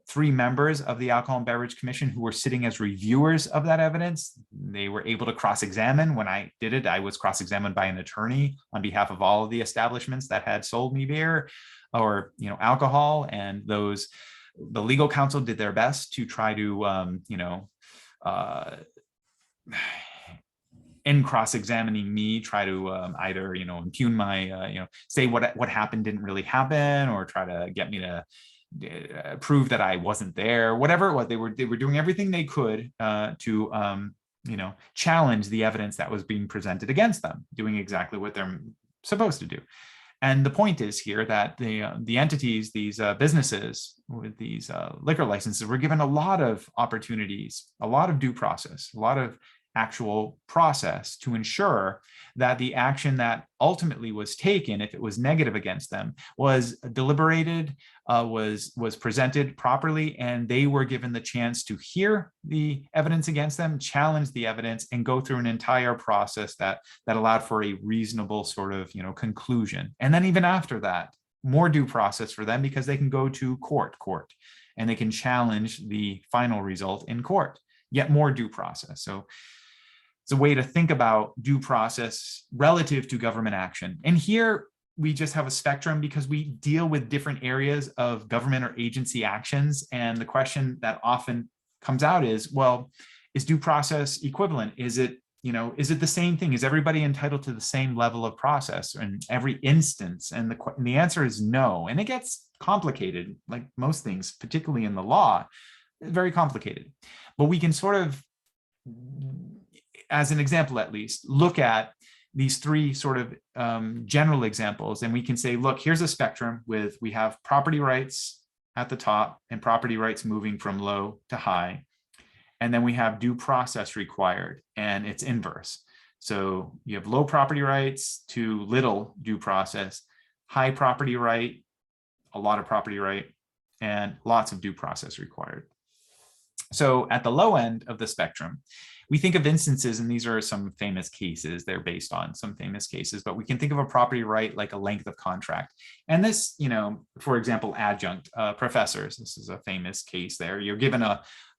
3 members of the Alcohol and Beverage Commission who were sitting as reviewers of that evidence. They were able to cross-examine. When I did it, I was cross-examined by an attorney on behalf of all of the establishments that had sold me beer or alcohol, and the legal counsel did their best to try to in cross-examining me, try to either impugn my say what happened didn't really happen, or try to get me to prove that I wasn't there. Whatever it was, they were doing everything they could to challenge the evidence that was being presented against them, doing exactly what they're supposed to do. And the point is here that the entities, these businesses with these liquor licenses, were given a lot of opportunities, a lot of due process, a lot of actual process to ensure that the action that ultimately was taken, if it was negative against them, was deliberated, was presented properly, and they were given the chance to hear the evidence against them, challenge the evidence, and go through an entire process that allowed for a reasonable sort of conclusion. And then even after that, more due process for them, because they can go to court, and they can challenge the final result in court. Yet more due process. So it's a way to think about due process relative to government action. And here we just have a spectrum because we deal with different areas of government or agency actions. And the question that often comes out is, well, is due process equivalent? Is it the same thing? Is everybody entitled to the same level of process in every instance? And the answer is no. And it gets complicated, like most things, particularly in the law, very complicated. But we can sort of, as an example at least, look at these 3 sort of general examples, and we can say, look, here's a spectrum we have property rights at the top and property rights moving from low to high. And then we have due process required, and it's inverse. So you have low property rights to little due process, high property right, a lot of property right, and lots of due process required. So at the low end of the spectrum, we think of instances, and these are some famous cases, they're based on some famous cases, but we can think of a property right like a length of contract. And this, for example, adjunct professors, this is a famous case there. You're given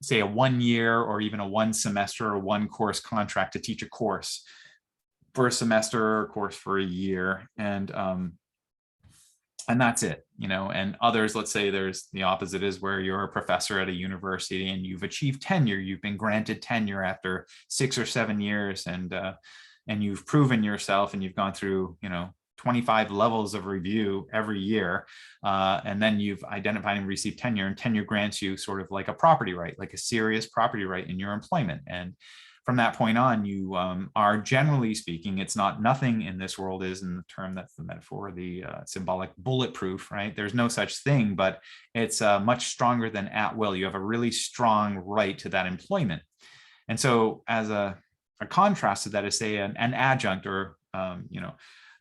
say a 1 year or even a 1 semester or 1 course contract to teach a course for a semester or a course for a year. And that's it, and others, let's say there's the opposite, is where you're a professor at a university and you've achieved tenure, you've been granted tenure after 6 or 7 years, and you've proven yourself, and you've gone through, 25 levels of review every year, and then you've identified and received tenure, and tenure grants you sort of like a property right, like a serious property right in your employment. And from that point on, you are, generally speaking, it's not, nothing in this world is, in the term, that's the metaphor, the symbolic, bulletproof, right? There's no such thing, but it's much stronger than at will. You have a really strong right to that employment. And so as a contrast to that is, say, an adjunct, or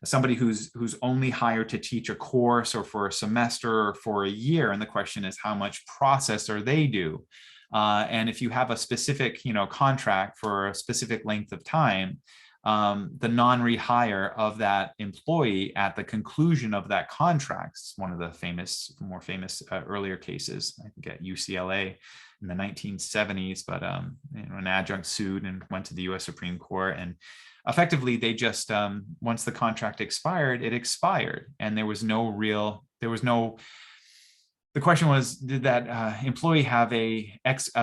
somebody who's only hired to teach a course or for a semester or for a year. And the question is, how much process are they due? And if you have a specific, contract for a specific length of time, the non-rehire of that employee at the conclusion of that contract, one of the more famous earlier cases, I think at UCLA in the 1970s, but an adjunct sued and went to the U.S. Supreme Court, and effectively they just, once the contract expired, it expired, and the question was, did that employee have a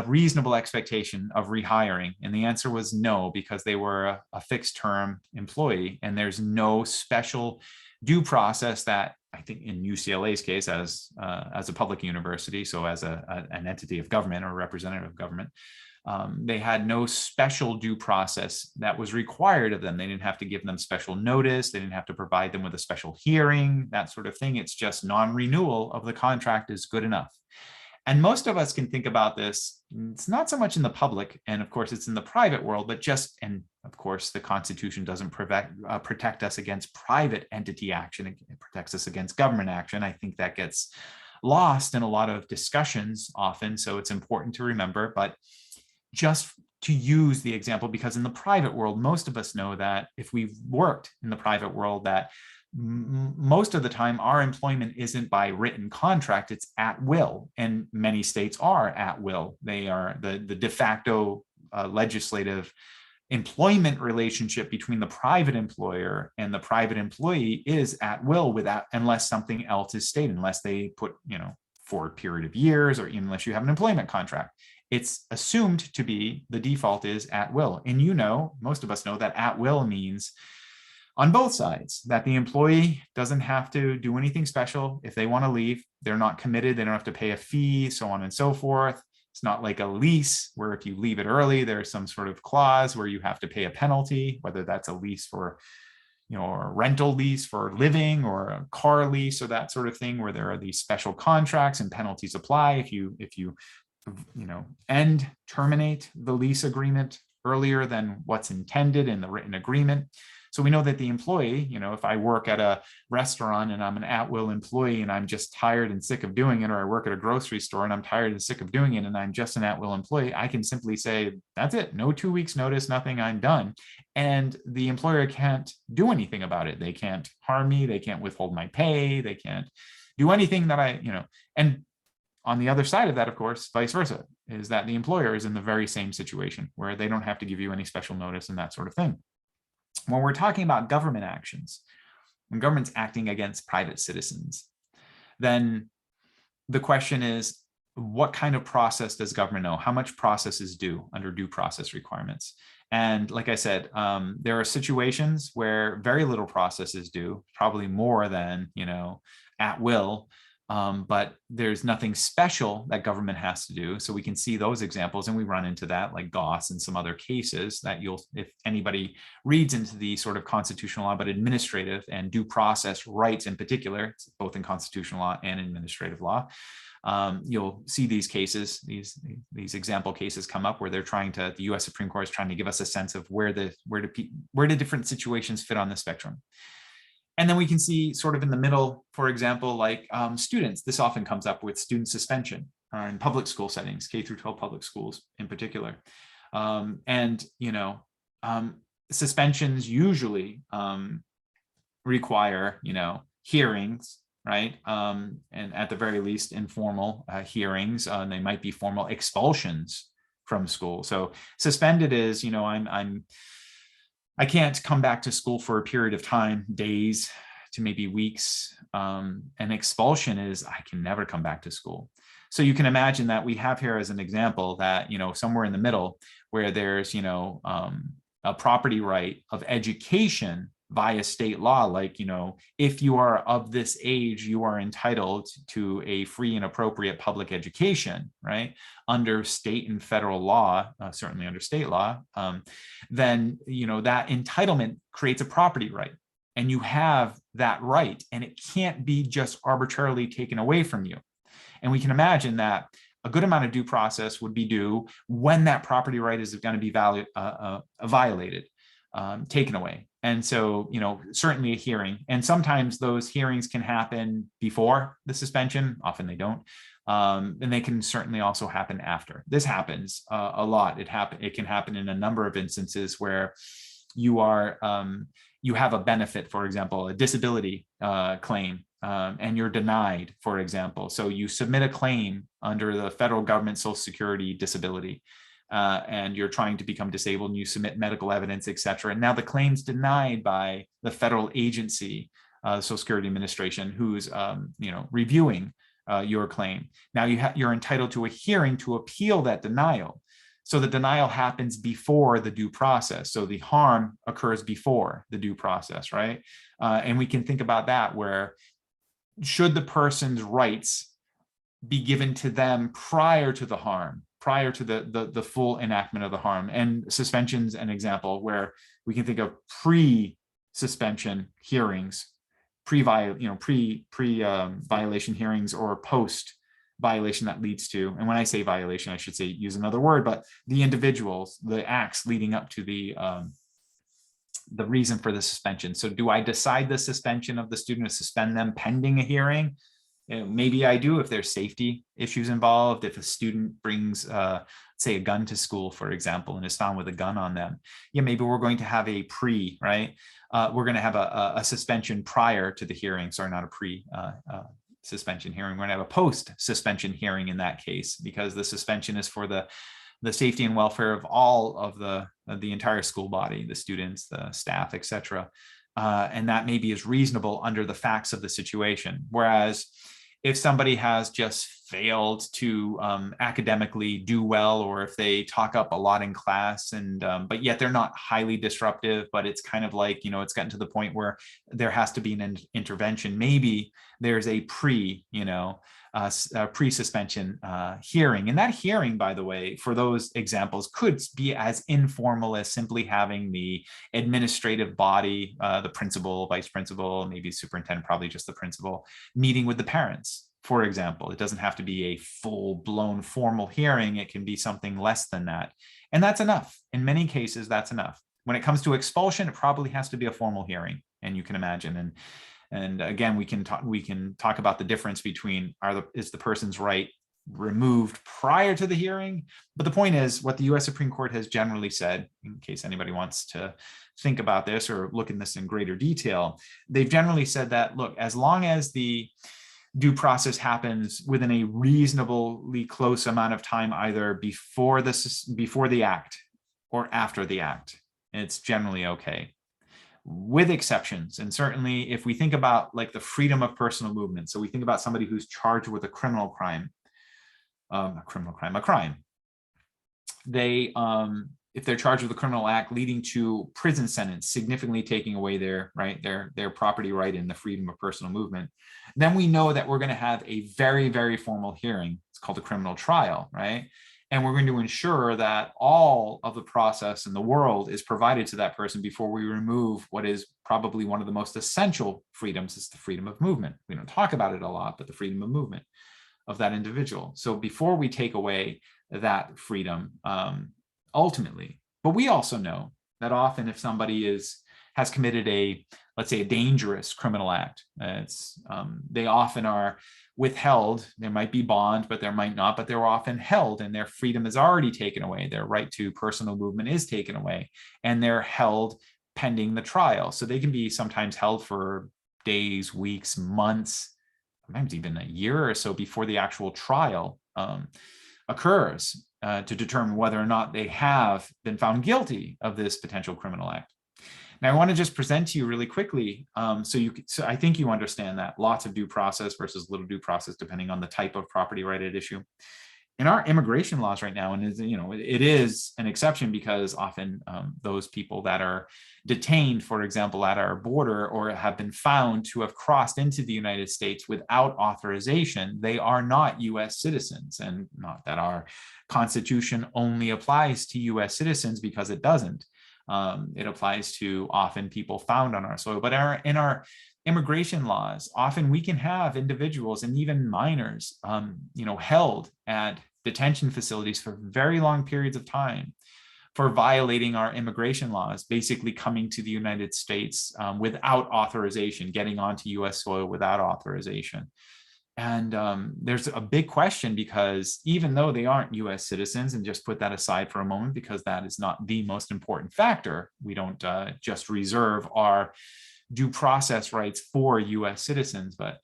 reasonable expectation of rehiring? And the answer was no, because they were a fixed term employee, and there's no special due process that, I think in UCLA's case, as a public university, so as an entity of government or representative of government, they had no special due process that was required of them. They didn't have to give them special notice. They didn't have to provide them with a special hearing, that sort of thing. It's just non-renewal of the contract is good enough. And most of us can think about this. It's not so much in the public, and of course it's in the private world, but and of course the Constitution doesn't protect us against private entity action. It protects us against government action. I think that gets lost in a lot of discussions often, so it's important to remember. But just to use the example, because in the private world, most of us know that if we've worked in the private world, that most of the time our employment isn't by written contract, it's at will, and many states are at will. They are the de facto legislative employment relationship between the private employer and the private employee is at will, without, unless something else is stated, unless they put, for a period of years, or even unless you have an employment contract. It's assumed to be, the default is at will. And most of us know that at will means on both sides, that the employee doesn't have to do anything special. If they want to leave, they're not committed, they don't have to pay a fee, so on and so forth. It's not like a lease where if you leave it early, there's some sort of clause where you have to pay a penalty, whether that's a lease for, or a rental lease for living, or a car lease, or that sort of thing, where there are these special contracts and penalties apply if you terminate the lease agreement earlier than what's intended in the written agreement. So we know that the employee, if I work at a restaurant and I'm an at-will employee and I'm just tired and sick of doing it, or I work at a grocery store and I'm tired and sick of doing it and I'm just an at-will employee, I can simply say, that's it, no 2 weeks notice, nothing, I'm done. And the employer can't do anything about it. They can't harm me, they can't withhold my pay, they can't do anything that and on the other side of that, of course, vice versa, is that the employer is in the very same situation where they don't have to give you any special notice and that sort of thing. When we're talking about government actions, when government's acting against private citizens, then the question is, what kind of process does government know? How much process is due under due process requirements? And like I said, there are situations where very little process is due, probably more than, at will. But there's nothing special that government has to do. So we can see those examples, and we run into that, like Goss and some other cases that if anybody reads into the sort of constitutional law, but administrative and due process rights in particular, it's both in constitutional law and administrative law, you'll see these cases, these example cases come up where the U.S. Supreme Court is trying to give us a sense of where do different situations fit on the spectrum. And then we can see sort of in the middle, for example, like students. This often comes up with student suspension in public school settings, K through 12 public schools in particular. Suspensions usually require, hearings, right? And at the very least, informal hearings. They might be formal expulsions from school. So suspended is, I can't come back to school for a period of time, days to maybe weeks. And expulsion is I can never come back to school. So you can imagine that we have here as an example that, somewhere in the middle where there's, a property right of education via state law, like, if you are of this age, you are entitled to a free and appropriate public education, right? Under state and federal law, certainly under state law, then, that entitlement creates a property right. And you have that right, and it can't be just arbitrarily taken away from you. And we can imagine that a good amount of due process would be due when that property right is going to be violated, taken away. And so, certainly a hearing, and sometimes those hearings can happen before the suspension, often they don't. And they can certainly also happen after. This happens a lot. It can happen in a number of instances where you have a benefit, for example, a disability claim, and you're denied, for example. So you submit a claim under the federal government Social Security disability, and you're trying to become disabled, and you submit medical evidence, et cetera. And now the claim's denied by the federal agency, Social Security Administration, who's reviewing your claim. Now you're entitled to a hearing to appeal that denial. So the denial happens before the due process. So the harm occurs before the due process, right? And we can think about that, where should the person's rights be given to them prior to the harm, prior to the full enactment of the harm? And suspension's an example where we can think of pre-suspension hearings, pre-violation hearings, or post-violation that leads to, and when I say violation, I should say use another word, but the individuals, the acts leading up to the reason for the suspension. So do I decide the suspension of the student, to suspend them pending a hearing? Maybe I do if there's safety issues involved. If a student brings, say, a gun to school, for example, and is found with a gun on them, yeah, maybe we're going to have a we're going to have a suspension prior to the hearing. Sorry, not a suspension hearing. We're going to have a post suspension hearing in that case, because the suspension is for the safety and welfare of all of the entire school body, the students, the staff, etc. And that maybe is reasonable under the facts of the situation. Whereas if somebody has just failed to academically do well, or if they talk up a lot in class, and but yet they're not highly disruptive, but it's kind of like, it's gotten to the point where there has to be an intervention. Maybe there's a pre-suspension hearing. And that hearing, by the way, for those examples, could be as informal as simply having the administrative body, the principal, vice principal, maybe superintendent, probably just the principal, meeting with the parents, for example. It doesn't have to be a full-blown formal hearing. It can be something less than that. And that's enough. In many cases, that's enough. When it comes to expulsion, it probably has to be a formal hearing, and you can imagine. And again, we can talk about the difference between is the person's right removed prior to the hearing. But the point is, what the U.S. Supreme Court has generally said, in case anybody wants to think about this or look in this in greater detail, they've generally said that, look, as long as the due process happens within a reasonably close amount of time, either before the act or after the act, it's generally okay, with exceptions. And certainly if we think about like the freedom of personal movement, so we think about somebody who's charged with a criminal crime, a crime, they if they're charged with a criminal act leading to prison sentence, significantly taking away their property right and the freedom of personal movement, then we know that we're going to have a very, very formal hearing. It's called a criminal trial, right? And we're going to ensure that all of the process in the world is provided to that person before we remove what is probably one of the most essential freedoms, is the freedom of movement. We don't talk about it a lot, but the freedom of movement of that individual. So before we take away that freedom, ultimately, but we also know that often if somebody has committed let's say a dangerous criminal act, they often are withheld. There might be bond, but there might not, but they're often held, and their freedom is already taken away. Their right to personal movement is taken away, and they're held pending the trial. So they can be sometimes held for days, weeks, months, sometimes even a year or so before the actual trial occurs, to determine whether or not they have been found guilty of this potential criminal act. Now, I want to just present to you really quickly, so I think you understand that lots of due process versus little due process, depending on the type of property right at issue. In our immigration laws right now, and it is an exception because often those people that are detained, for example, at our border, or have been found to have crossed into the United States without authorization, they are not U.S. citizens. And not that our Constitution only applies to U.S. citizens, because it doesn't. It applies to often people found on our soil. But in our immigration laws, often we can have individuals and even minors, held at detention facilities for very long periods of time for violating our immigration laws, basically coming to the United States without authorization, getting onto U.S. soil without authorization. And there's a big question, because even though they aren't U.S. citizens, and just put that aside for a moment, because that is not the most important factor, we don't just reserve our due process rights for U.S. citizens, but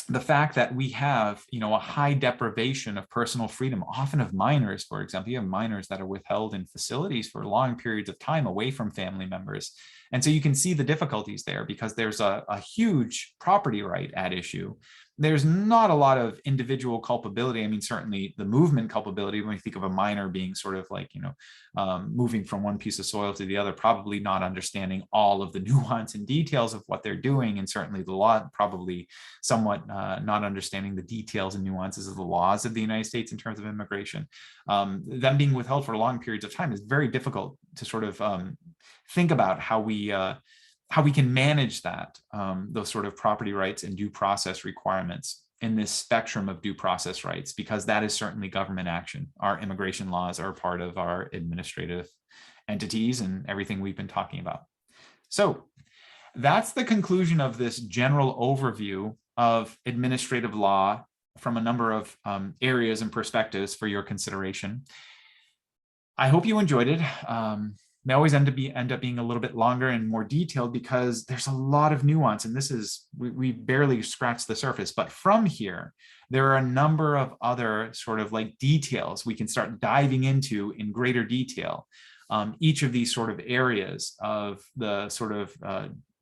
the fact that we have, a high deprivation of personal freedom, often of minors, for example. You have minors that are withheld in facilities for long periods of time away from family members. And so you can see the difficulties there, because there's a huge property right at issue. There's not a lot of individual culpability. I mean, certainly the movement culpability, when we think of a minor being sort of like, moving from one piece of soil to the other, probably not understanding all of the nuance and details of what they're doing. And certainly the law, probably somewhat not understanding the details and nuances of the laws of the United States in terms of immigration. Them being withheld for long periods of time is very difficult to sort of think about how we can manage that, those sort of property rights and due process requirements in this spectrum of due process rights, because that is certainly government action. Our immigration laws are part of our administrative entities and everything we've been talking about. So that's the conclusion of this general overview of administrative law from a number of areas and perspectives for your consideration. I hope you enjoyed it. They always end up being a little bit longer and more detailed because there's a lot of nuance, and this is, we barely scratched the surface. But from here, there are a number of other sort of like details we can start diving into in greater detail. Each of these sort of areas of the sort of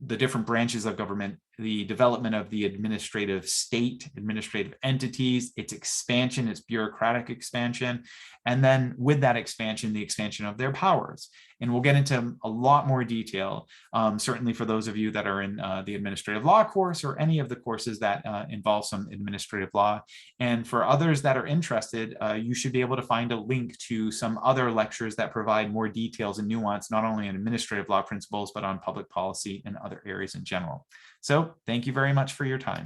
the different branches of government, the development of the administrative state, administrative entities, its expansion, its bureaucratic expansion, and then with that expansion, the expansion of their powers. And we'll get into a lot more detail, certainly for those of you that are in the administrative law course or any of the courses that involve some administrative law. And for others that are interested, you should be able to find a link to some other lectures that provide more details and nuance, not only on administrative law principles, but on public policy and other areas in general. So thank you very much for your time.